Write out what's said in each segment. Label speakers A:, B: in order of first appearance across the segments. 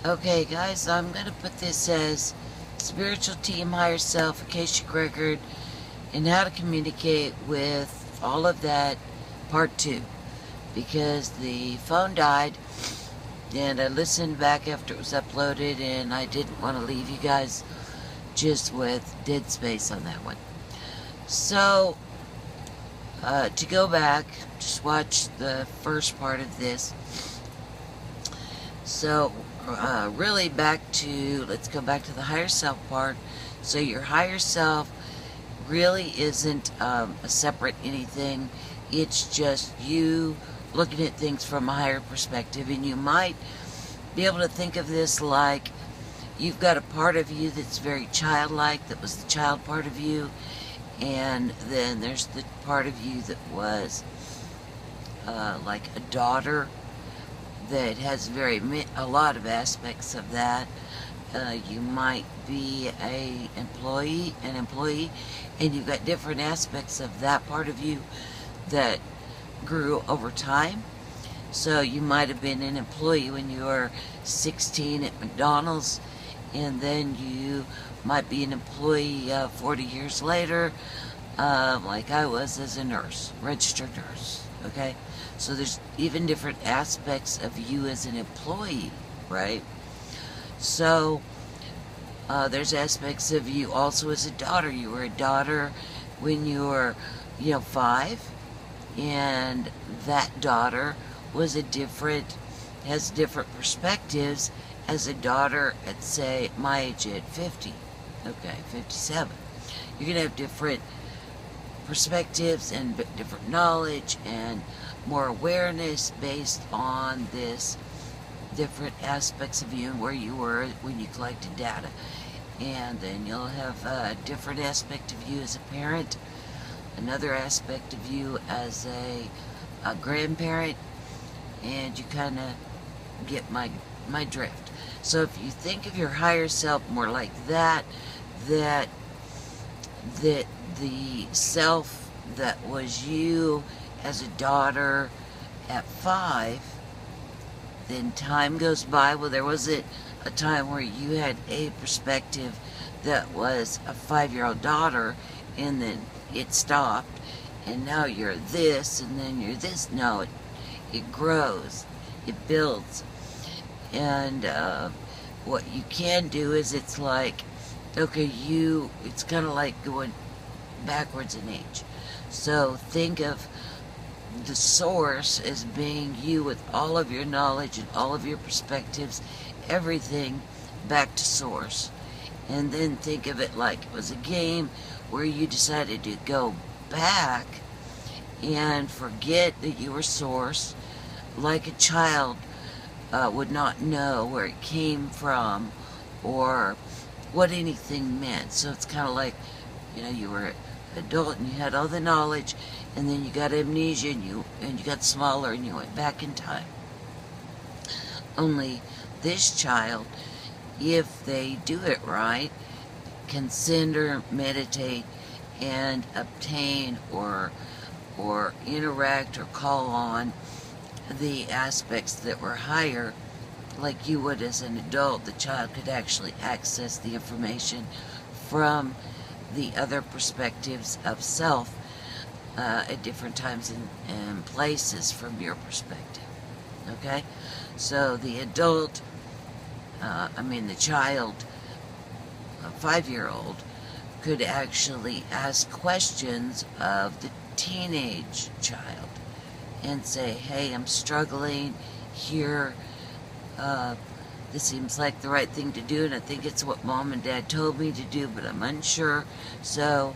A: Okay, guys, I'm going to put this as Spiritual Team, Higher Self, Akashic Record, and how to communicate with all of that, part 2. Because the phone died, and I listened back after it was uploaded, and I didn't want to leave you guys just with dead space on that one. So, to go back, just watch the first part of this. So, really let's go back to the higher self part. So your higher self really isn't a separate anything. It's just you looking at things from a higher perspective. And you might be able to think of this like you've got a part of you that's very childlike, that was the child part of you. And then there's the part of you that was like a daughter, that has a lot of aspects of that. You might be an employee, and you've got different aspects of that part of you that grew over time. So you might have been an employee when you were 16 at McDonald's, and then you might be an employee 40 years later, like I was as a nurse, registered nurse, okay? So there's even different aspects of you as an employee, right? So there's aspects of you also as a daughter. You were a daughter when you were, 5, and that daughter has different perspectives as a daughter at, say, my age at 50, okay, 57. You're going to have different perspectives and different knowledge and more awareness based on this different aspects of you and where you were when you collected data. And then you'll have a different aspect of you as a parent, another aspect of you as a grandparent, and you kind of get my drift. So if you think of your higher self more like that the self that was you as a daughter at 5, then time goes by. Well, there was a time where you had a perspective that was a 5-year-old daughter, and then it stopped, and now you're this, and then you're this. No, it grows, it builds. And what you can do is, it's like, okay, it's kind of like going backwards in age. So think of the source as being you with all of your knowledge and all of your perspectives, everything back to source. And then think of it like it was a game where you decided to go back and forget that you were source, like a child would not know where it came from or what anything meant. So it's kind of like, you were adult and you had all the knowledge, and then you got amnesia and you got smaller and you went back in time. Only this child, if they do it right, can send or meditate and obtain or interact or call on the aspects that were higher, like you would as an adult. The child could actually access the information from the other perspectives of self at different times and places from your perspective. Okay? So the adult, the child, a 5-year-old, could actually ask questions of the teenage child and say, hey, I'm struggling here. This seems like the right thing to do, and I think it's what Mom and Dad told me to do, but I'm unsure. So,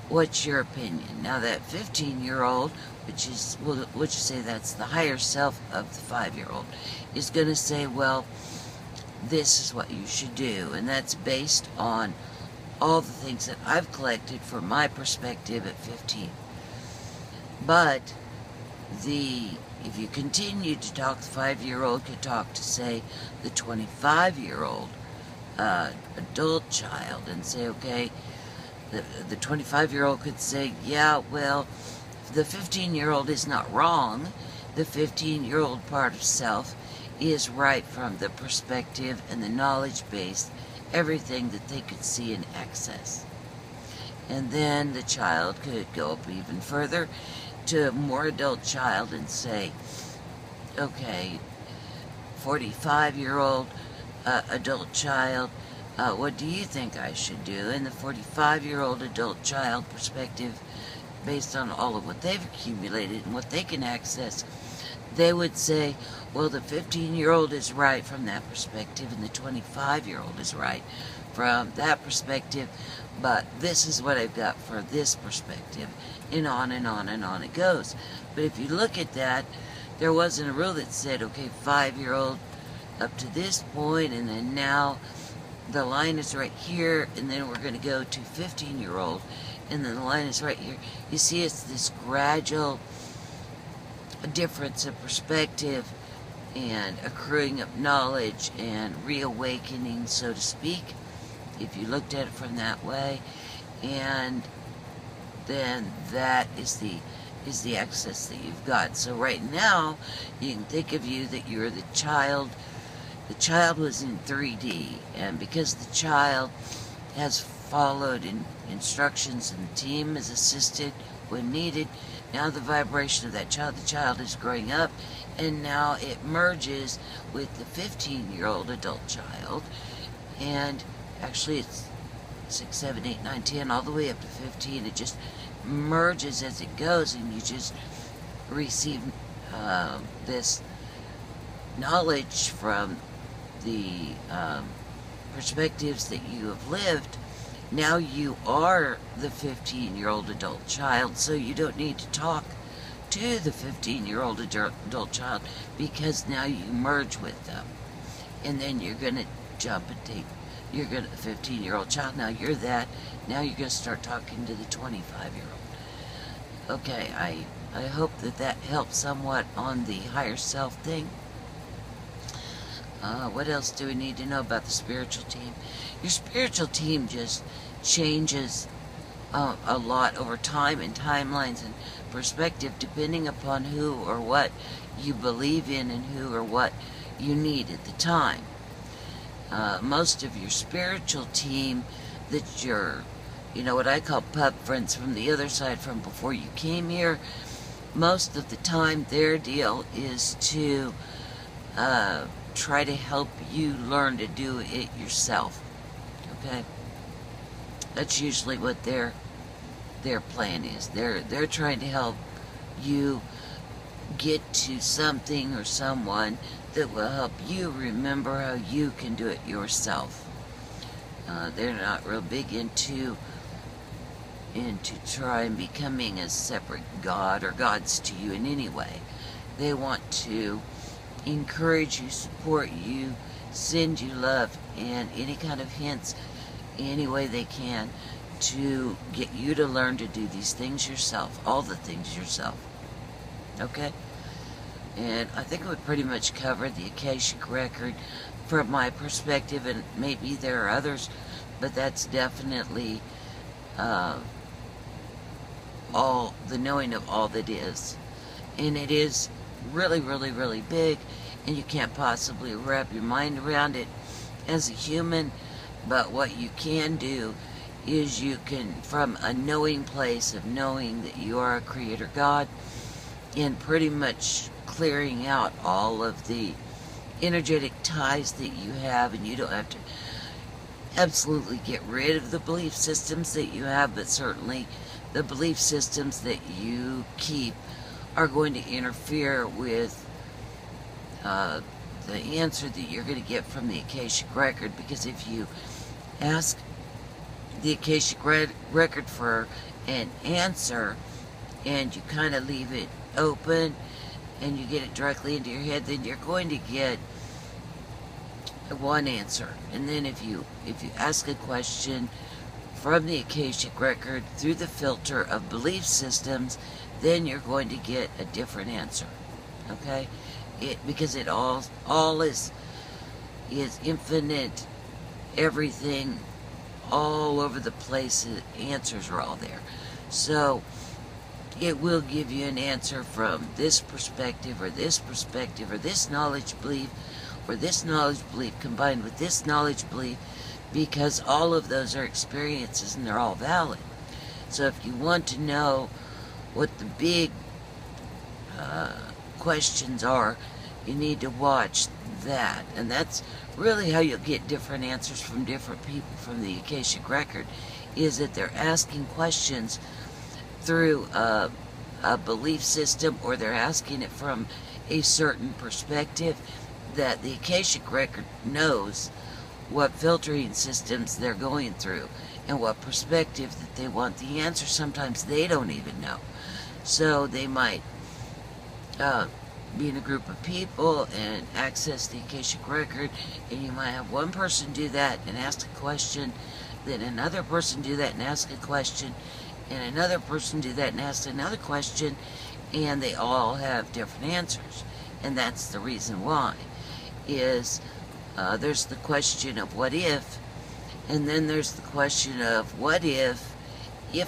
A: what's your opinion? Now that 15-year-old, which is, would you say that's the higher self of the 5-year-old, is going to say, well, this is what you should do. And that's based on all the things that I've collected from my perspective at 15. But if you continue to talk, the 5-year-old could talk to, say, the 25-year-old adult child and say, okay, the 25-year-old could say, yeah, well, the 15-year-old is not wrong. The 15-year-old part of self is right from the perspective and the knowledge base, everything that they could see and access. And then the child could go up even further to a more adult child and say, okay, 45-year-old adult child, what do you think I should do? And the 45-year-old adult child perspective, based on all of what they've accumulated and what they can access, they would say, well, the 15-year-old is right from that perspective, and the 25-year-old is right from that perspective, but this is what I've got for this perspective, and on and on and on it goes. But if you look at that, there wasn't a rule that said, okay, 5-year-old up to this point, and then now the line is right here, and then we're going to go to 15-year-old, and then the line is right here. You see, it's this gradual difference of perspective and accruing of knowledge and reawakening, so to speak, if you looked at it from that way. And then that is the access that you've got. So right now, you can think of you that you're the child. The child was in 3D, and because the child has followed instructions and the team has assisted when needed, now the vibration of that child, the child is growing up, and now it merges with the 15-year-old adult child, and actually it's 6, 7, 8, 9, 10, all the way up to 15. It just merges as it goes, and you just receive this knowledge from the perspectives that you have lived. Now you are the 15-year-old adult child, so you don't need to talk to the 15-year-old adult child, because now you merge with them. And then you're going to jump and take, you're going to, the 15-year-old child, now you're that, now you're going to start talking to the 25-year-old. Okay, I hope that helps somewhat on the higher self thing. What else do we need to know about the spiritual team? Your spiritual team just changes a lot over time and timelines and perspective, depending upon who or what you believe in and who or what you need at the time. Most of your spiritual team that you're, what I call pub friends from the other side from before you came here, most of the time their deal is to try to help you learn to do it yourself. Okay? That's usually what their plan is. They're trying to help you get to something or someone that will help you remember how you can do it yourself. They're not real big into trying becoming a separate god or gods to you in any way. They want to encourage you, support you, send you love and any kind of hints any way they can to get you to learn to do these things yourself, all the things yourself. Okay? And I think it would pretty much cover the Akashic record from my perspective, and maybe there are others, but that's definitely all the knowing of all that is. And it is really, really, really big, and you can't possibly wrap your mind around it as a human. But what you can do is you can, from a knowing place of knowing that you are a creator God, and pretty much clearing out all of the energetic ties that you have, and you don't have to absolutely get rid of the belief systems that you have, but certainly the belief systems that you keep are going to interfere with the answer that you're going to get from the Akashic record. Because if you ask the Akashic record for an answer and you kind of leave it open and you get it directly into your head, then you're going to get one answer. And then if you ask a question from the Akashic record through the filter of belief systems, then you're going to get a different answer. Okay? Because it all is infinite, everything all over the place, answers are all there. So it will give you an answer from this perspective, or this perspective, or this knowledge belief, or this knowledge belief combined with this knowledge belief, because all of those are experiences and they're all valid. So if you want to know what the big questions are, you need to watch that. And that's really how you'll get different answers from different people from the Akashic Record, is that they're asking questions through a belief system, or they're asking it from a certain perspective that the Akashic Record knows what filtering systems they're going through and what perspective that they want the answer. Sometimes they don't even know. So they might be in a group of people and access the Akashic Record, and you might have one person do that and ask a question, then another person do that and ask a question, and another person do that and ask another question, and they all have different answers. And that's the reason why, is there's the question of what if, and then there's the question of what if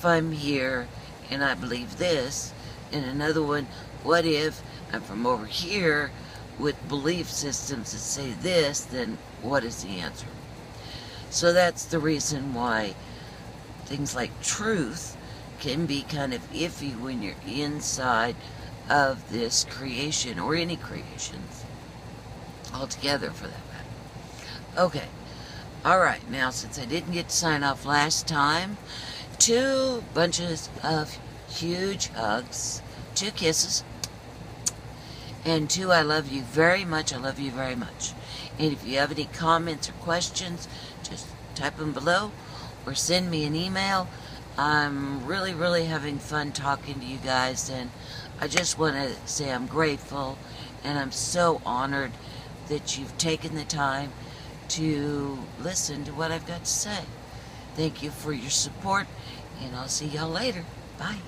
A: I'm here and I believe this, and another one, what if I'm from over here with belief systems that say this, then what is the answer? So that's the reason why things like truth can be kind of iffy when you're inside of this creation, or any creations altogether for that matter. Okay, alright, now since I didn't get to sign off last time, 2 bunches of huge hugs, 2 kisses, and 2 I love you very much. I love you very much. And if you have any comments or questions, just type them below or send me an email. I'm really having fun talking to you guys, and I just want to say I'm grateful and I'm so honored that you've taken the time to listen to what I've got to say. Thank you for your support, and I'll see y'all later. Bye.